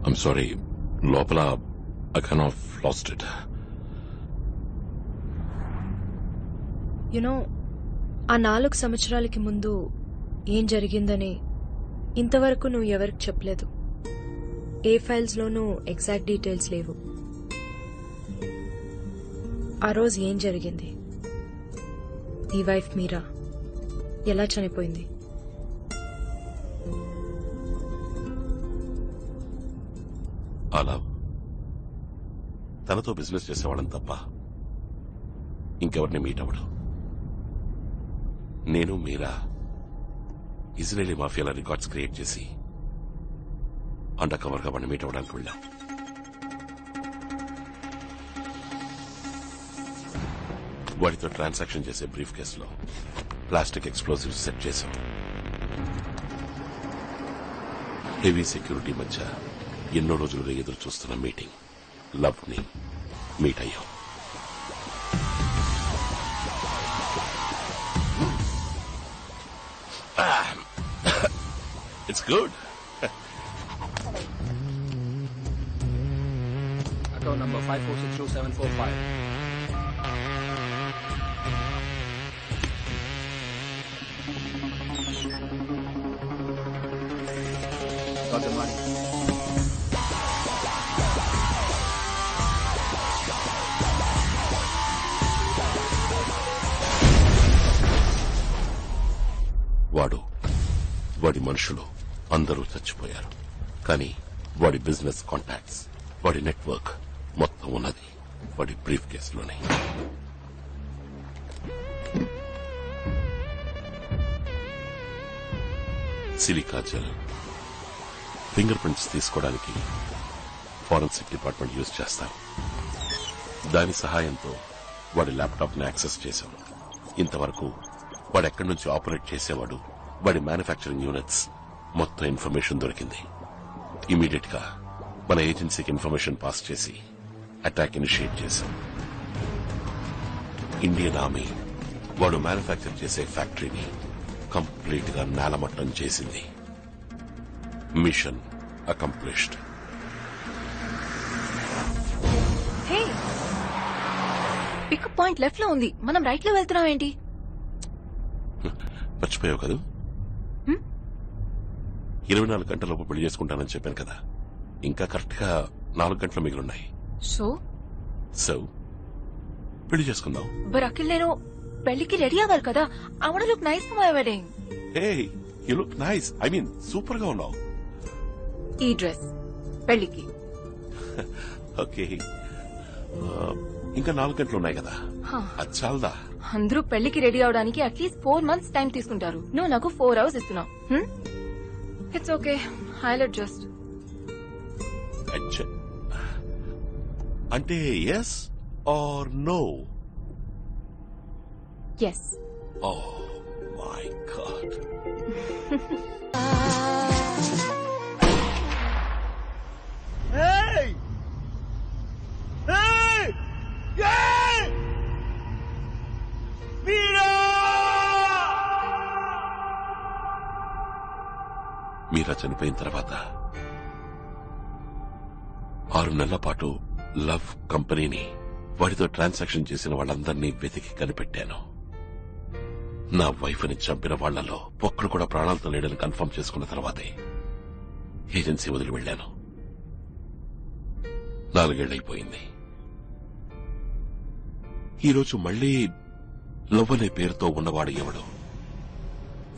I'm sorry, లోపల I kind of lost it. You know, ఆ 4 సంవత్సరాలకి ముందు ఏం జరిగిందని ఇంతవరకు నువ్వు ఎవరికి చెప్పలేదు. ఏ ఫైల్స్లోనూ ఎగ్జాక్ట్ డీటెయిల్స్ లేవు. ఆ రోజు ఏం జరిగింది? నీ వైఫ్ మీరా ఎలా చనిపోయింది? అలా తనతో బిజినెస్ చేసేవాళ్ళని తప్ప ఇంకెవరిని మీట్ అవ్వడు. నేను మీరా ఇజ్రాయేలీ మాఫియాల రికార్డ్స్ క్రియేట్ చేసి అండర్ కవర్ గా వాడిని మీట్ అవ్వడానికి వెళ్ళాం. వాడితో ట్రాన్సాక్షన్ చేసే బ్రీఫ్ కేసులో ప్లాస్టిక్ ఎక్స్ప్లోజివ్స్ సెట్ చేశాం. హెవీ సెక్యూరిటీ మధ్య ఎన్నో రోజులుగా ఎదురు చూస్తున్న మీటింగ్ లవ్ ని మీట్ అయ్యాం. It's good. Account number 54622745. Got the money. వాడి మనుషులు అందరూ చచ్చిపోయారు. కానీ వాడి బిజినెస్ కాంటాక్ట్స్, వాడి నెట్వర్క్ మొత్తం ఉన్నది వాడి బ్రీఫ్ కేసులోనే. సిలికా జెల్ ఫింగర్ ప్రింట్స్ తీసుకోవడానికి ఫారెన్సిక్ డిపార్ట్మెంట్ యూజ్ చేస్తారు. దాని సహాయంతో వాడి ల్యాప్టాప్ ని యాక్సెస్ చేశాం. ఇంతవరకు వాడు ఎక్కడి నుంచి ఆపరేట్ చేసేవాడు, వాడి మ్యానుఫ్యాక్చరింగ్ యూనిట్స్ మొత్తం ఇన్ఫర్మేషన్ దొరికింది. ఇమీడియట్ గా మన ఏజెన్సీకి ఇన్ఫర్మేషన్ పాస్ చేసి అటాక్ ఇనిషియేట్ చేశాం. ఇండియన్ ఆర్మీ వాడు మ్యానుఫ్యాక్చర్ చేసే ఫ్యాక్టరీని కంప్లీట్ గా నేలమట్టం చేసింది. Mission accomplished. Pickup point left లో ఉంది, మనం రైట్ లో వెళ్తున్నాం ఏంటి? మర్చిపోయావు కదా, 24 గంటలలోపు పెళ్లి చేసుకుంటానని చెప్పాను కదా. ఇంకా కరెక్ట్ గా 4 గంటలు మిగిలిన్నాయి. సో పెళ్లి చేసుకుందాం. బట్ అఖిల్, నేను పెళ్లికి రెడీ అవ్వాలి కదా. I want to look nice for my wedding. Hey, you look nice. I mean super గా ఉన్నావు. ఈ డ్రెస్ పెళ్లికి. ఓకే, ఇంకా 4 గంటలు ఉన్నాయి కదా, అది చాలదా? అందరూ పెళ్లికి రెడీ అవడానికి అట్లీస్ట్ 4 months టైం తీసుకుంటారు. నువ్వు నాకు 4 hours ఇస్తున్నావు. It's okay, I'll adjust. అంటే yes or no? Yes. Oh my God. Meera చనిపోయిన తర్వాత 6 నెలల పాటు లవ్ కంపెనీని, వాడితో ట్రాన్సాక్షన్ చేసిన వాళ్ళందరినీ వెతికి కనిపెట్టాను. నా వైఫ్ ని చంపిన వాళ్లలో ఒక్కడు కూడా ప్రాణాలతో లేడని కన్ఫర్మ్ చేసుకున్న తర్వాతే ఏజెన్సీ వదిలి వెళ్లాను. 4 ఏళ్లైపోయింది. ఈరోజు మళ్లీ లవ్ అనే పేరుతో ఉన్నవాడు ఎవడు?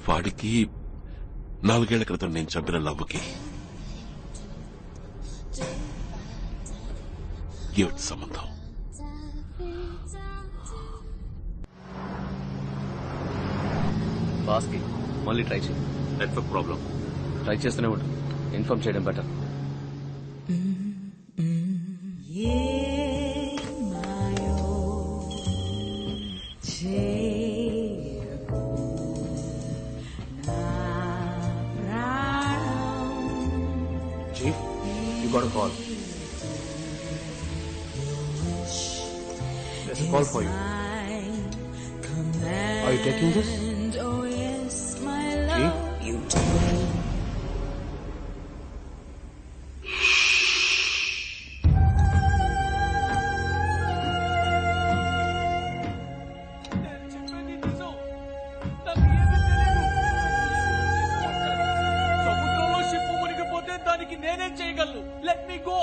వాడికి 4 ఏళ్ల క్రితం నేను చంపిన లవ్వుకి ఏమిటి సంబంధం? బాస్కి మళ్ళీ ట్రై చేయి. Network problem. ట్రై చేస్తూనే ఉండు. ఇన్ఫార్మ్ చేయడం better. Chief, you got a call. There's a call for you. Are you taking this? Chief? నేనేం చేయగలను? Let me go.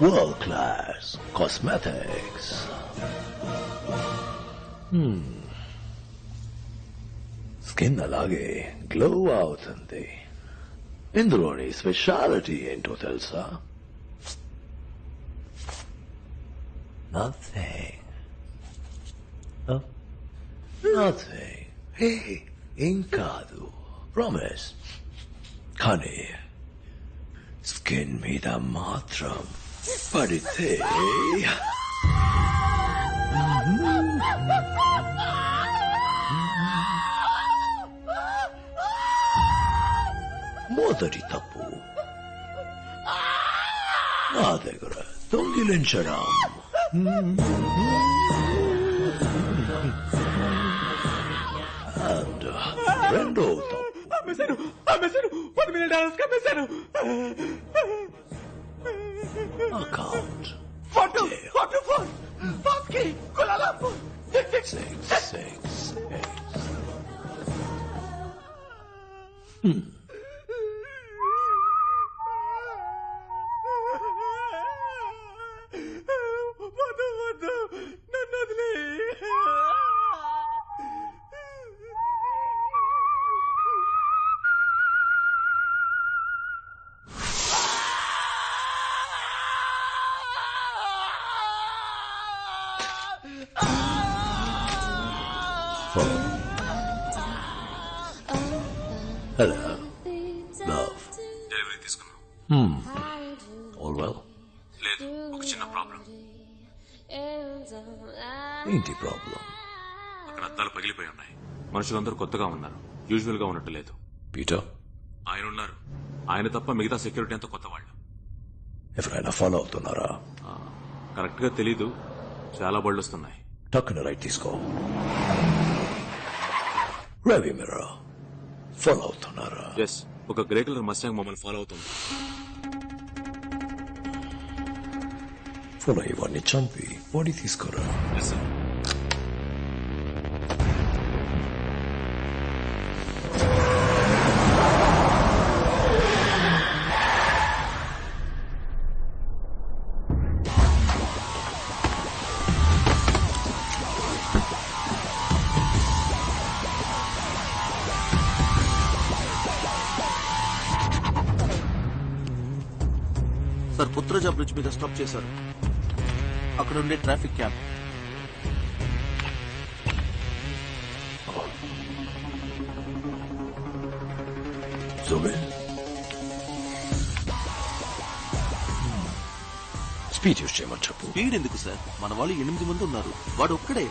World class cosmetics. Skin అలాగే గ్లో అవుతుంది. ఇందులోని స్పెషాలిటీ ఏంటో తెలుసా? నథింగ్. నథింగ్. హే, ఏం కాదు, ప్రామిస్. కానీ స్కిన్ మీద మాత్రం పడితే మొదటి తప్పు నా దగ్గర దొంగిలించడం. And రెండో తప్పు అమ్మేశాను $1 million అమ్మేశాను. అకౌంట్. ఫోటో ఫాస్కి కులాలంపూర్ 666. వద్దు నన్ను వదిలే. Hello, love. డెలివరీ తీసుకున్నాం. All well? లేదు, ఒక చిన్న ప్రాబ్లం. ఏంటి ప్రాబ్లం? అక్కడ అద్దాలు పగిలిపోయి ఉన్నాయి. మనుషులందరూ కొత్తగా ఉన్నారు, యూజువల్ గా ఉన్నట్టు లేదు. పీటర్, ఆయన ఉన్నారు. ఆయన తప్ప మిగతా సెక్యూరిటీ అంతా కొత్త వాళ్ళు. ఎవరైనా ఫాలో అవుతున్నారా? కరెక్ట్ గా తెలీదు, చాలా బళ్ళు వస్తున్నాయి. టక్కున రైట్ తీసుకో. రవి మిర్రా ఫాలో అవుతున్నారా? ఎస్, ఒక గ్రే కలర్ మస్టాంగ్ మమ్మల్ని ఫాలో అవుతుంది. ఫాలో ఇవన్నీ చంపి బాడీ తీసుకోరా. Yes sir. Sir, Putrajaya bridge మీద స్టాప్ చేశారు. అక్కడ ఉండే ట్రాఫిక్ క్యాప్. స్పీడ్ యూస్ చేయమని చెప్పు. స్పీడ్ ఎందుకు సార్? మన వాళ్ళు 8 మంది ఉన్నారు, వాడు ఒక్కడే.